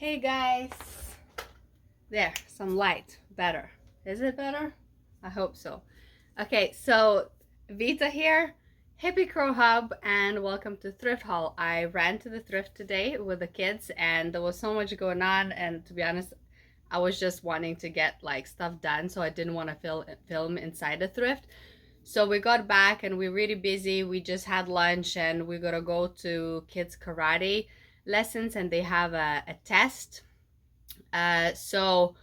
Hey guys, there, some light, better. Is it better? I hope so. Okay, so Vita here, Hippie Crow Hub, and welcome to Thrift Haul. I ran to the thrift today with the kids and there was so much going on, and to be honest, I was just wanting to get like stuff done, so I didn't want to film inside the thrift. So we got back and we're really busy. We just had lunch and we're gonna go to kids karate lessons and they have a test. So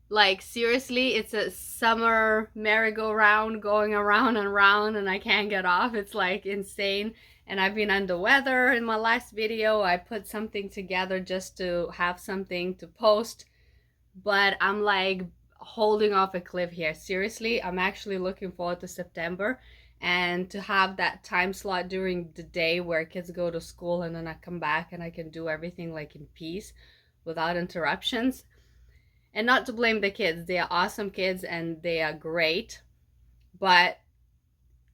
like seriously, it's a summer merry-go-round going around and around and I can't get off. It's like insane. And I've been under weather in my last video. I put something together just to have something to post, but I'm like holding off a cliff here. Seriously, I'm actually looking forward to September and to have that time slot during the day where kids go to school and then I come back and I can do everything like in peace without interruptions. And not to blame the kids, they are awesome kids and they are great, but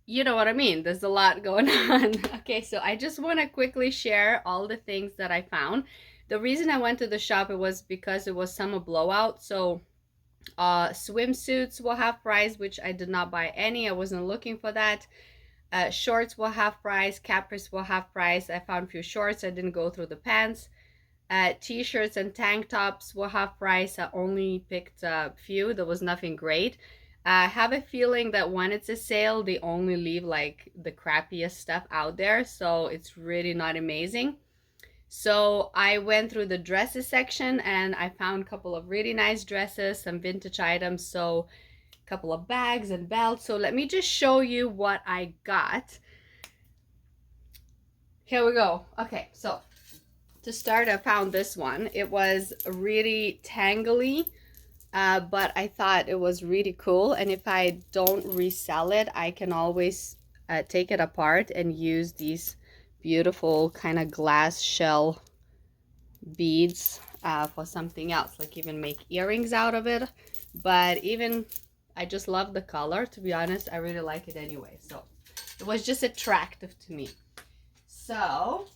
you know what I mean, there's a lot going on. Okay, so I just want to quickly share all the things that I found. The reason I went to the shop, it was because it was summer blowout. So swimsuits were half price, which I did not buy any. I wasn't looking for that. Shorts were half price, capris were half price. I found a few shorts. I didn't go through the pants. T-shirts and tank tops were half price. I only picked a few. There was nothing great. I have a feeling that when it's a sale, they only leave like the crappiest stuff out there, so it's really not amazing. So I went through the dresses section and I found a couple of really nice dresses, some vintage items, so a couple of bags and belts. So let me just show you what I got. Here we go. Okay, so to start, I found this one. It was really tangly, but I thought it was really cool. And if I don't resell it, I can always take it apart and use these beautiful kind of glass shell beads for something else, like even make earrings out of it. But even, I just love the color. To be honest, I really like it anyway. So it was just attractive to me. So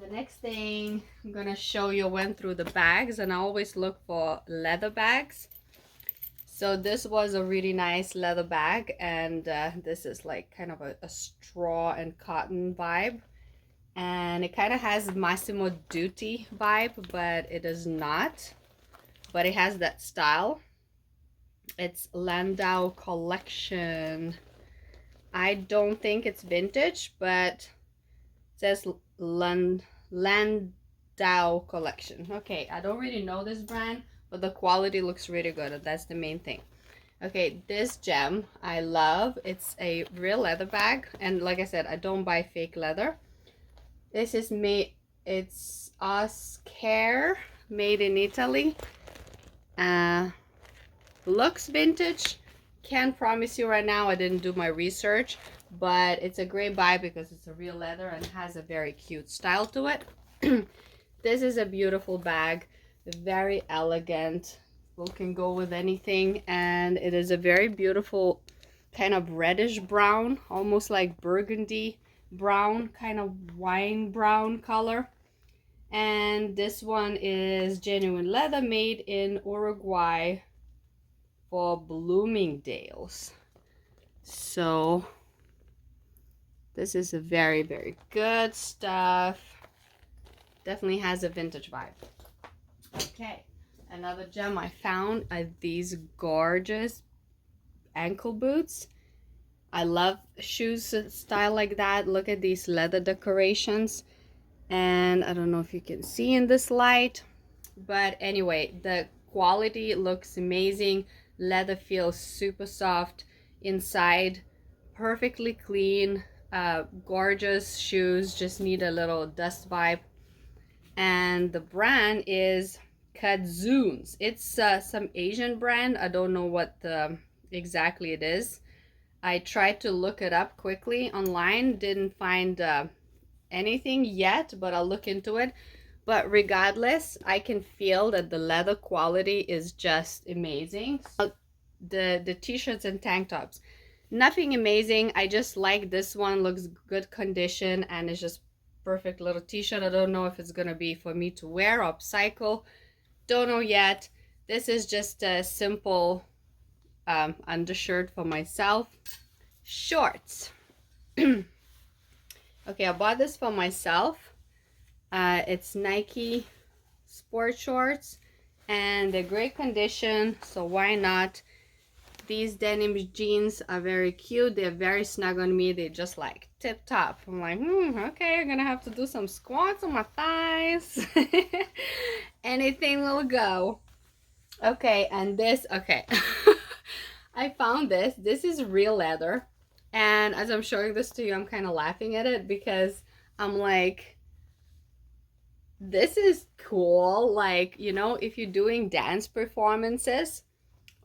the next thing I'm gonna show you, went through the bags, and I always look for leather bags. So this was a really nice leather bag, and this is like kind of a straw and cotton vibe, and it kind of has Massimo Dutti vibe, but it is not, but it has that style. It's Landau collection. I don't think it's vintage, but it says Landau collection. Okay, I don't really know this brand, but the quality looks really good. That's the main thing. Okay, this gem I love. It's a real leather bag, and like I said, I don't buy fake leather. This is made, it's Oscar, made in Italy. Looks vintage. Can't promise you right now, I didn't do my research, but it's a great buy because it's a real leather and has a very cute style to it. This is a beautiful bag, very elegant. It can go with anything, and it is a very beautiful kind of reddish brown, almost like burgundy brown, kind of wine brown color. And this one is genuine leather, made in Uruguay for Bloomingdale's. So this is a very, very good stuff. Definitely has a vintage vibe. Okay, another gem I found are these gorgeous ankle boots. I love shoes style like that. Look at these leather decorations. And I don't know if you can see in this light, but anyway, the quality looks amazing. Leather feels super soft inside, perfectly clean. Gorgeous shoes, just need a little dust vibe. And the brand is Kadzoons. It's some Asian brand. I don't know what exactly it is. I tried to look it up quickly online, didn't find anything yet, but I'll look into it. But regardless, I can feel that the leather quality is just amazing. The t-shirts and tank tops, nothing amazing. I just like this one, looks good condition, and it's just perfect little t-shirt. I don't know if it's gonna be for me to wear or upcycle. Don't know yet. This is just a simple undershirt for myself. Shorts. Okay, I bought this for myself. It's Nike sport shorts and they're great condition, so why not? These denim jeans are very cute. They're very snug on me. They're just like tip top. I'm like, okay, I'm gonna have to do some squats on my thighs. Anything will go. Okay, and this, okay. I found this. This is real leather. And as I'm showing this to you, I'm kind of laughing at it because I'm like, this is cool. Like, you know, if you're doing dance performances,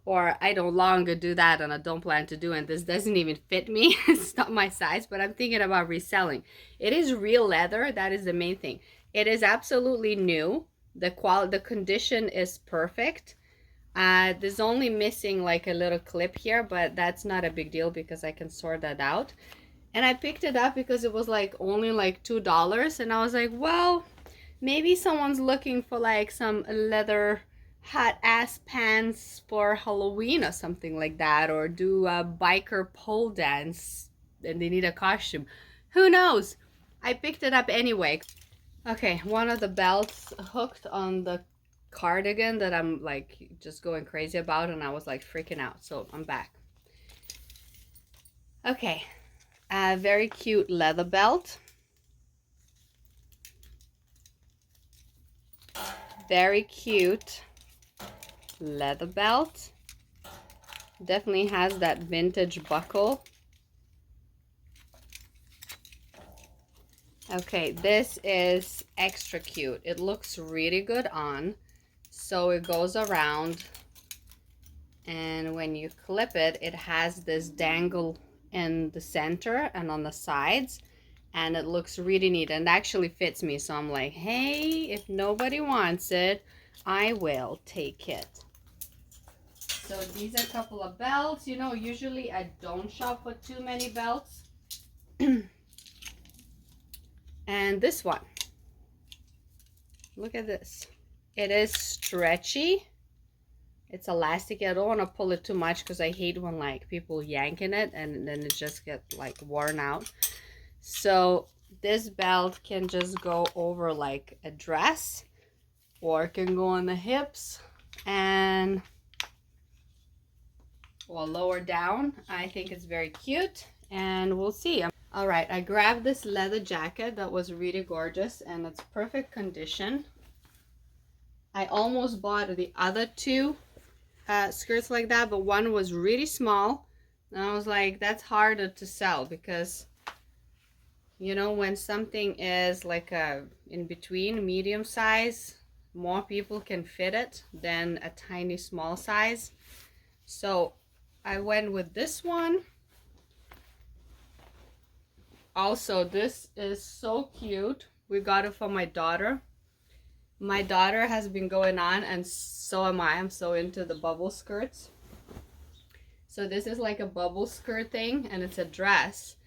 or I no longer do that and I don't plan to do, and this doesn't even fit me. It's not my size, but I'm thinking about reselling. It is real leather. That is the main thing. It is absolutely new. The condition is perfect. There's only missing like a little clip here, but that's not a big deal because I can sort that out. And I picked it up because it was like only like $2, and I was like, well, maybe someone's looking for like some leather hot ass pants for Halloween or something like that, or do a biker pole dance and they need a costume. Who knows? I picked it up anyway. Okay, one of the belts hooked on the cardigan that I'm like just going crazy about, and I was like freaking out, so I'm back. Okay, a very cute leather belt. Very cute leather belt. Definitely has that vintage buckle. Okay, this is extra cute. It looks really good on. So it goes around, and when you clip it, it has this dangle in the center and on the sides, and it looks really neat and actually fits me. So I'm like, hey, if nobody wants it, I will take it. So these are a couple of belts. You know, usually I don't shop for too many belts. And this one, look at this. It is stretchy. It's elastic. I don't want to pull it too much because I hate when like people yanking it and then it just gets like worn out. So this belt can just go over like a dress, or it can go on the hips and or lower down. I think it's very cute, and we'll see. All right, I grabbed this leather jacket that was really gorgeous and it's perfect condition. I almost bought the other two skirts like that, but one was really small, and I was like, that's harder to sell because, you know, when something is like a in between medium size, more people can fit it than a tiny small size. So I went with this one. Also, this is so cute. We got it for my daughter. My daughter has been going on, and so am I. I'm so into the bubble skirts. So this is like a bubble skirt thing, and it's a dress.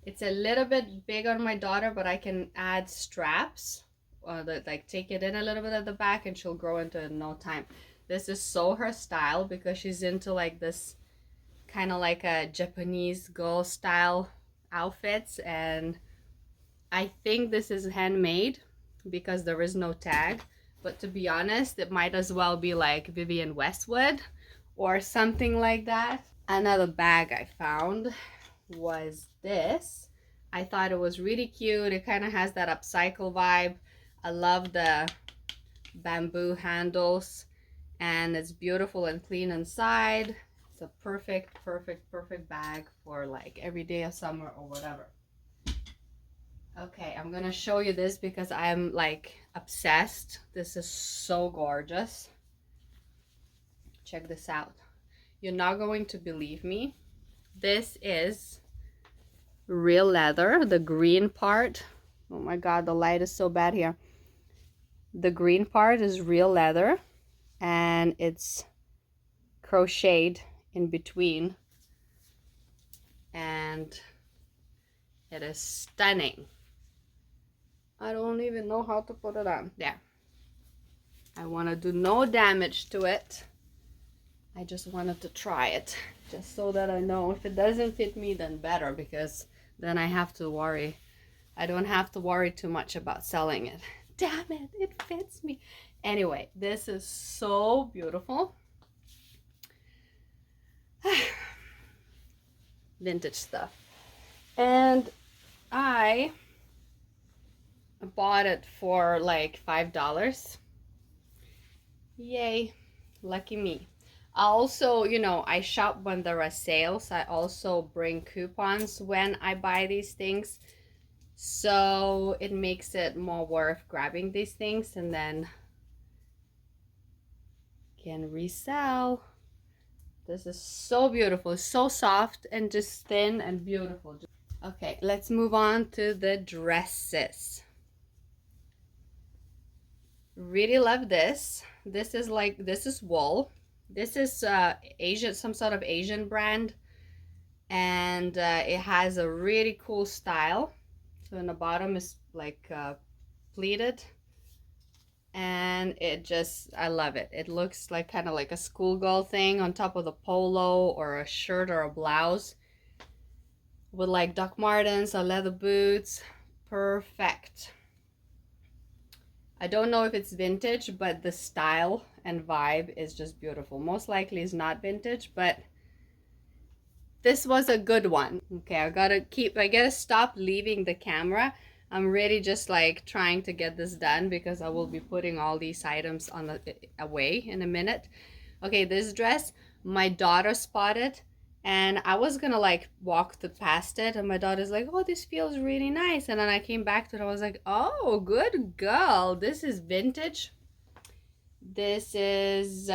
It's a little bit big on my daughter, but I can add straps, like take it in a little bit at the back, and she'll grow into it in no time. This is so her style because she's into like this kind of like a Japanese girl style outfits, and I think this is handmade because there is no tag, but to be honest, it might as well be like Vivienne Westwood or something like that. Another bag I found was this. I thought it was really cute. It kind of has that upcycle vibe. I love the bamboo handles, and it's beautiful and clean inside. It's a perfect bag for like every day of summer or whatever. Okay, I'm gonna show you this because I'm like obsessed. This is so gorgeous. Check this out. You're not going to believe me. This is real leather. The green part, oh my god, the light is so bad here. The green part is real leather, and it's crocheted in between, and it is stunning. I don't even know how to put it on. There. I want to do no damage to it. I just wanted to try it, just so that I know if it doesn't fit me, then better, because then I have to worry. I don't have to worry too much about selling it. Damn it, it fits me. Anyway, this is so beautiful. Vintage stuff. And I bought it for like $5. Yay, lucky me. I also, you know, I shop when there are sales. I also bring coupons when I buy these things. So it makes it more worth grabbing these things and then can resell. This is so beautiful, so soft and just thin and beautiful. Okay, let's move on to the dresses. Really love this. This is wool. This is Asian, some sort of Asian brand, and it has a really cool style. So in the bottom is like pleated, and it just, I love it. It looks like kind of like a schoolgirl thing on top of the polo or a shirt or a blouse with like Doc Martens or leather boots. Perfect. I don't know if it's vintage, but the style and vibe is just beautiful. Most likely it's not vintage, but this was a good one. Okay, I gotta stop leaving the camera. I'm really just like trying to get this done because I will be putting all these items on away in a minute. Okay, this dress, my daughter spotted, and I was gonna like walk past it, and my daughter's like, oh, this feels really nice. And then I came back to it, I was like, oh, good girl. This is vintage. This is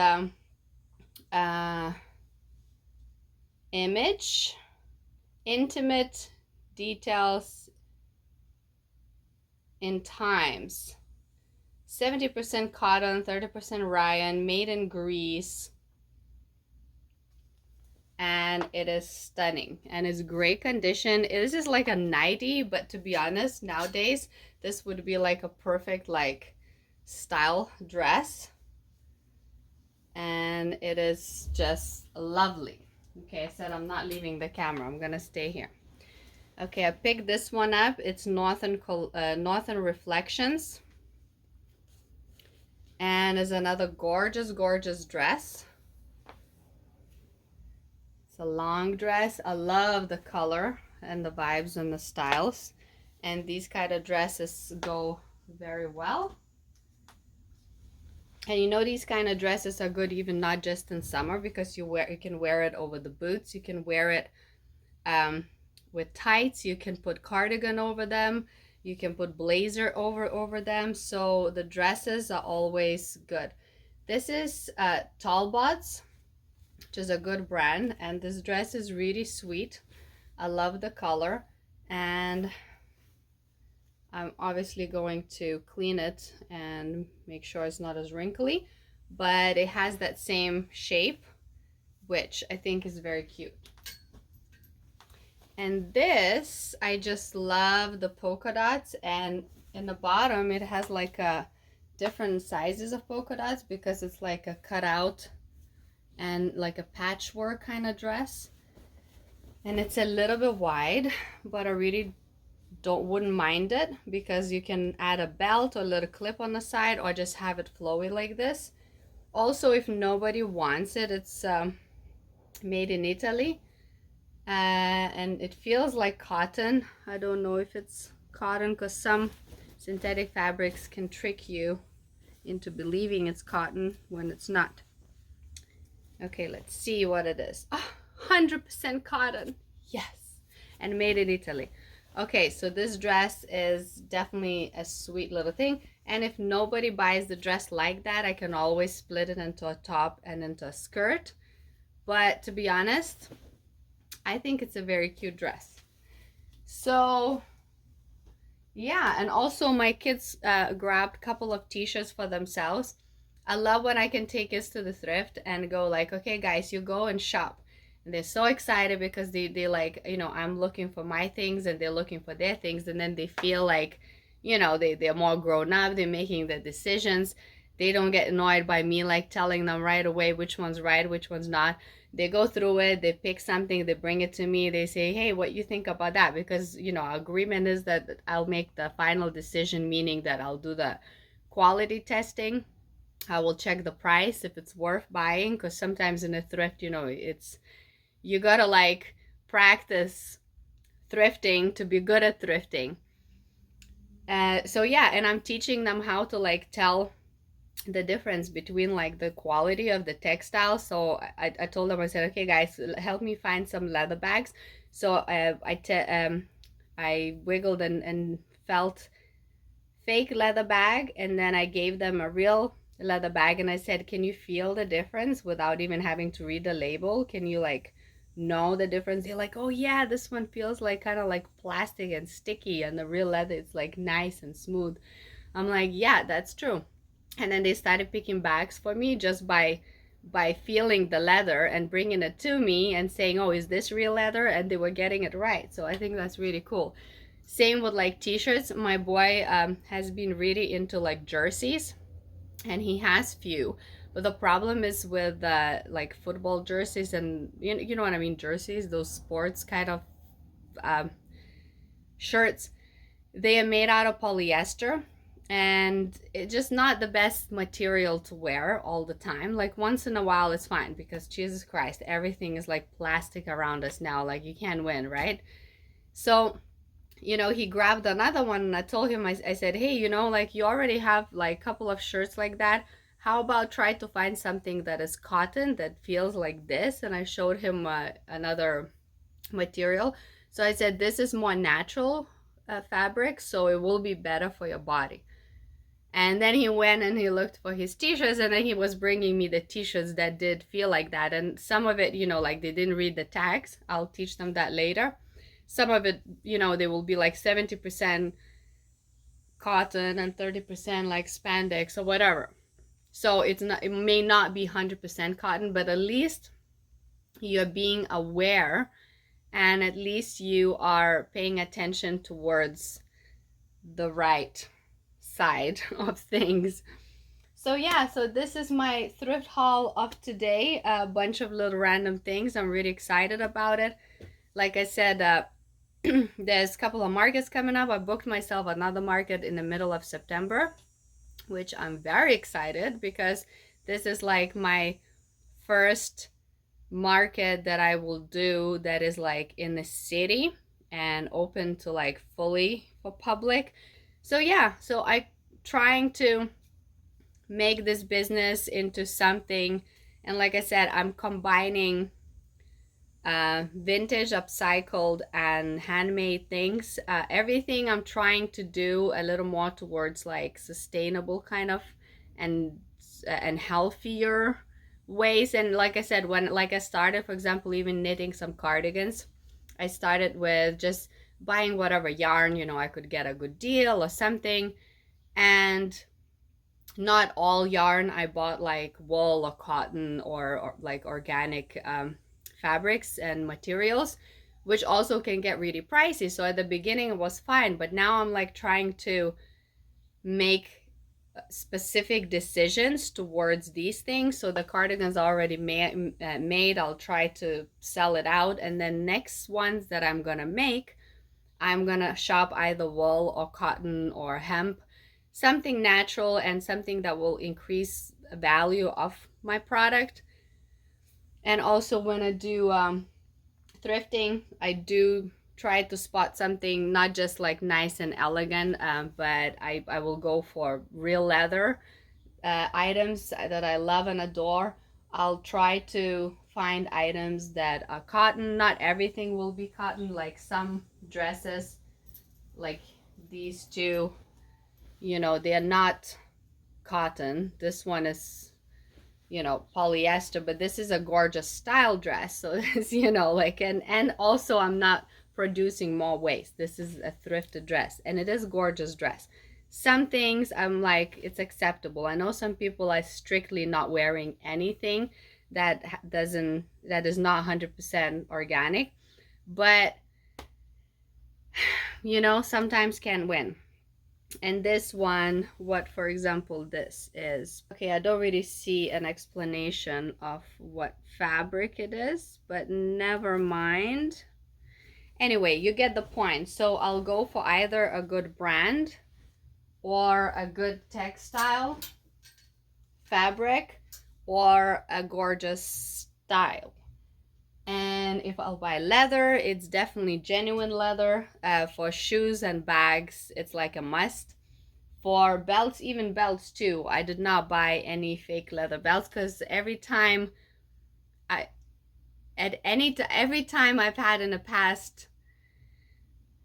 image, intimate details in times. 70% cotton, 30% rayon, made in Greece. And it is stunning and it's great condition. This is like a 90, but to be honest, nowadays this would be like a perfect like style dress, and it is just lovely. Okay, I said I'm not leaving the camera, I'm gonna stay here. Okay, I picked this one up. It's Northern Reflections, and is another gorgeous dress. It's a long dress. I love the color and the vibes and the styles, and these kind of dresses go very well. And you know, these kind of dresses are good even not just in summer, because you can wear it over the boots, you can wear it with tights, you can put cardigan over them, you can put blazer over them. So the dresses are always good. This is Talbot's, which is a good brand, and this dress is really sweet. I love the color, and I'm obviously going to clean it and make sure it's not as wrinkly, but it has that same shape, which I think is very cute. And this, I just love the polka dots, and in the bottom it has like a different sizes of polka dots because it's like a cutout and like a patchwork kind of dress, and it's a little bit wide, but I really wouldn't mind it because you can add a belt or a little clip on the side or just have it flowy like this. Also, if nobody wants it, it's made in Italy, and it feels like cotton. I don't know if it's cotton because some synthetic fabrics can trick you into believing it's cotton when it's not. Okay, let's see what it is. 100% cotton. Yes. And made in Italy. Okay, so this dress is definitely a sweet little thing. And if nobody buys the dress like that, I can always split it into a top and into a skirt. But to be honest, I think it's a very cute dress. So yeah, and also my kids grabbed a couple of t-shirts for themselves. I love when I can take kids to the thrift and go like, okay guys, you go and shop. And they're so excited because they like, you know, I'm looking for my things and they're looking for their things, and then they feel like, you know, they're more grown up, they're making the decisions. They don't get annoyed by me like telling them right away which one's right, which one's not. They go through it, they pick something, they bring it to me, they say, hey, what you think about that? Because, you know, our agreement is that I'll make the final decision, meaning that I'll do the quality testing. I will check the price if it's worth buying, because sometimes in a thrift, you know, it's, you gotta like practice thrifting to be good at thrifting. So yeah, and I'm teaching them how to like tell the difference between like the quality of the textile. So I told them, I said, okay guys, help me find some leather bags. So I wiggled and felt fake leather bag, and then I gave them a real leather bag, and I said, can you feel the difference without even having to read the label? Can you like know the difference? They're like, oh yeah, this one feels like kind of like plastic and sticky, and the real leather is like nice and smooth. I'm like, yeah, that's true. And then they started picking bags for me just by feeling the leather and bringing it to me and saying, oh, is this real leather? And they were getting it right. So I think that's really cool. Same with like t-shirts. My boy has been really into like jerseys, and he has few. But the problem is with like football jerseys, and you know what I mean, jerseys, those sports kind of um, shirts. They are made out of polyester, and it's just not the best material to wear all the time. Like once in a while it's fine, because Jesus Christ, everything is like plastic around us now. Like you can't win, right? So, you know, he grabbed another one, and I told him, I said, hey, you know, like you already have like a couple of shirts like that. How about try to find something that is cotton that feels like this? And I showed him another material. So I said, this is more natural fabric, so it will be better for your body. And then he went and he looked for his t-shirts, and then he was bringing me the t-shirts that did feel like that. And some of it, you know, like they didn't read the tags. I'll teach them that later. Some of it, you know, they will be like 70% cotton and 30% like spandex or whatever. So it's not, it may not be 100% cotton, but at least you're being aware, and at least you are paying attention towards the right side of things. So yeah, so this is my thrift haul of today. A bunch of little random things. I'm really excited about it. Like I said, there's a couple of markets coming up. I booked myself another market in the middle of September, which I'm very excited, because this is like my first market that I will do that is like in the city and open to like fully for public. So yeah, so I trying to make this business into something, and like I said, I'm combining vintage, upcycled, and handmade things. Everything I'm trying to do a little more towards like sustainable kind of, and healthier ways. And like I said, when like I started, for example, even knitting some cardigans, I started with just buying whatever yarn, you know, I could get a good deal or something. And not all yarn. I bought like wool or cotton, or like organic fabrics and materials, which also can get really pricey. So at the beginning it was fine, but now I'm like trying to make specific decisions towards these things. So the cardigan's already made. I'll try to sell it out, and then next ones that I'm gonna make, I'm gonna shop either wool or cotton or hemp, something natural and something that will increase the value of my product. And also when I do thrifting, I do try to spot something not just like nice and elegant, but I will go for real leather items that I love and adore. I'll try to find items that are cotton. Not everything will be cotton, like some dresses, like these two, you know, they're not cotton. This one is, you know, polyester, but this is a gorgeous style dress. So this, you know, like, and also I'm not producing more waste. This is a thrifted dress, and it is a gorgeous dress. Some things I'm like, it's acceptable. I know some people are strictly not wearing anything that that is not 100% organic, but you know, sometimes can win. And this one, what for example this is, okay, I don't really see an explanation of what fabric it is, but never mind. Anyway, you get the point. So I'll go for either a good brand or a good textile fabric or a gorgeous style. And if I'll buy leather, it's definitely genuine leather. For shoes and bags, it's like a must. For belts, even belts too, I did not buy any fake leather belts, because every time every time I've had in the past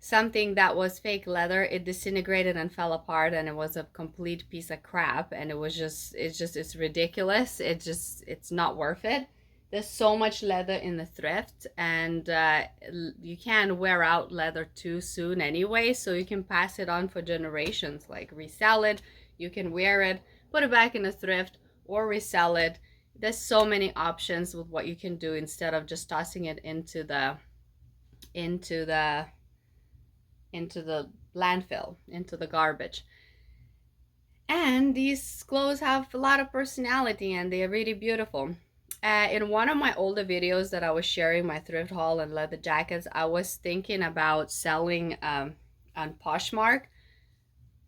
something that was fake leather, it disintegrated and fell apart, and it was a complete piece of crap, and it's ridiculous. It's not worth it. There's so much leather in the thrift, and you can't wear out leather too soon anyway, so you can pass it on for generations, like resell it. You can wear it, put it back in the thrift, or resell it. There's so many options with what you can do instead of just tossing it into the landfill, into the garbage. And these clothes have a lot of personality, and they're really beautiful. In one of my older videos that I was sharing my thrift haul and leather jackets, I was thinking about selling on Poshmark.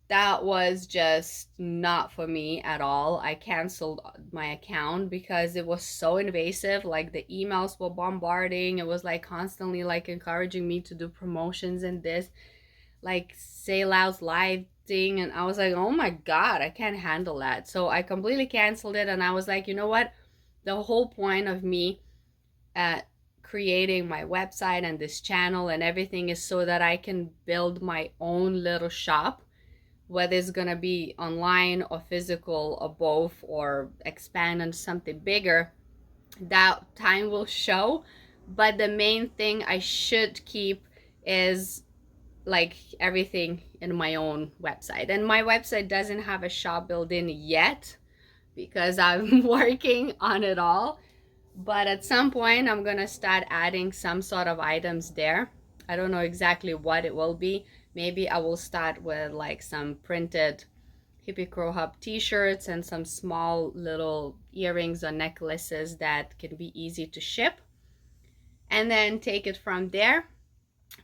That was just not for me at all. I canceled my account because it was so invasive. Like, the emails were bombarding. It was like constantly like encouraging me to do promotions and this, like, sale out live thing, and I was like, oh my god, I can't handle that. So I completely canceled it, and I was like, you know what, the whole point of me creating my website and this channel and everything is so that I can build my own little shop, whether it's gonna be online or physical or both, or expand on something bigger. That time will show. But the main thing I should keep is like everything in my own website. And my website doesn't have a shop built in yet because I'm working on it all. But at some point I'm gonna start adding some sort of items there. I don't know exactly what it will be. Maybe I will start with like some printed Hippie Crow Hub t-shirts and some small little earrings or necklaces that can be easy to ship, and then take it from there.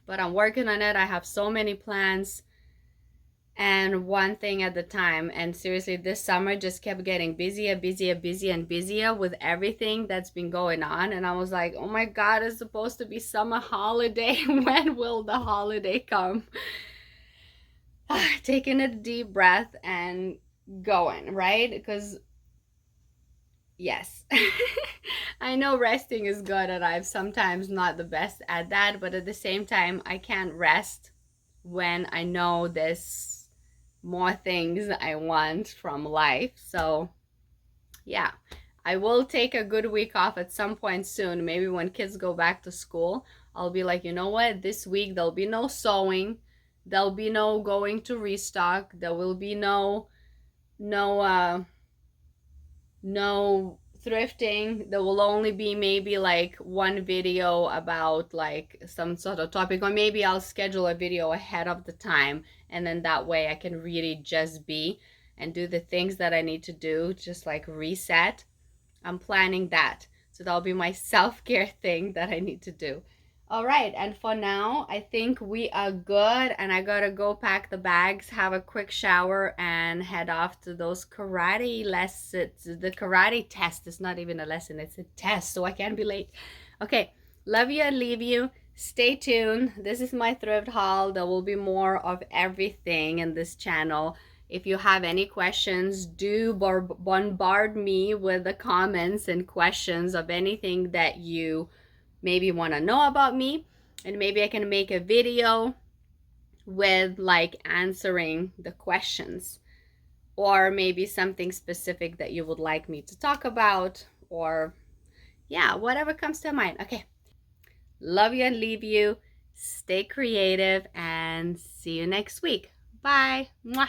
But I'm working on it. I have so many plans, and one thing at a time. And seriously, this summer just kept getting busier and busier with everything that's been going on. And I was like, oh my god, it's supposed to be summer holiday. When will the holiday come? Taking a deep breath and going, right? Because yes, I know resting is good, and I'm sometimes not the best at that, but at the same time, I can't rest when I know there's more things I want from life. So yeah, I will take a good week off at some point soon. Maybe when kids go back to school, I'll be like, you know what, this week there'll be no sewing, there'll be no going to restock, there will be no thrifting. There will only be maybe like one video about like some sort of topic, or maybe I'll schedule a video ahead of the time, and then that way I can really just be and do the things that I need to do, just like reset. I'm planning that, so that'll be my self-care thing that I need to do. All right, and for now, I think we are good, and I gotta go pack the bags, have a quick shower, and head off to those karate lessons. The karate test is not even a lesson, it's a test, so I can't be late. Okay, love you and leave you. Stay tuned. This is my thrift haul. There will be more of everything in this channel. If you have any questions, do bombard me with the comments and questions of anything that you maybe want to know about me, and maybe I can make a video with like answering the questions, or maybe something specific that you would like me to talk about, or yeah, whatever comes to mind. Okay, love you and leave you. Stay creative, and see you next week. Bye. Mwah.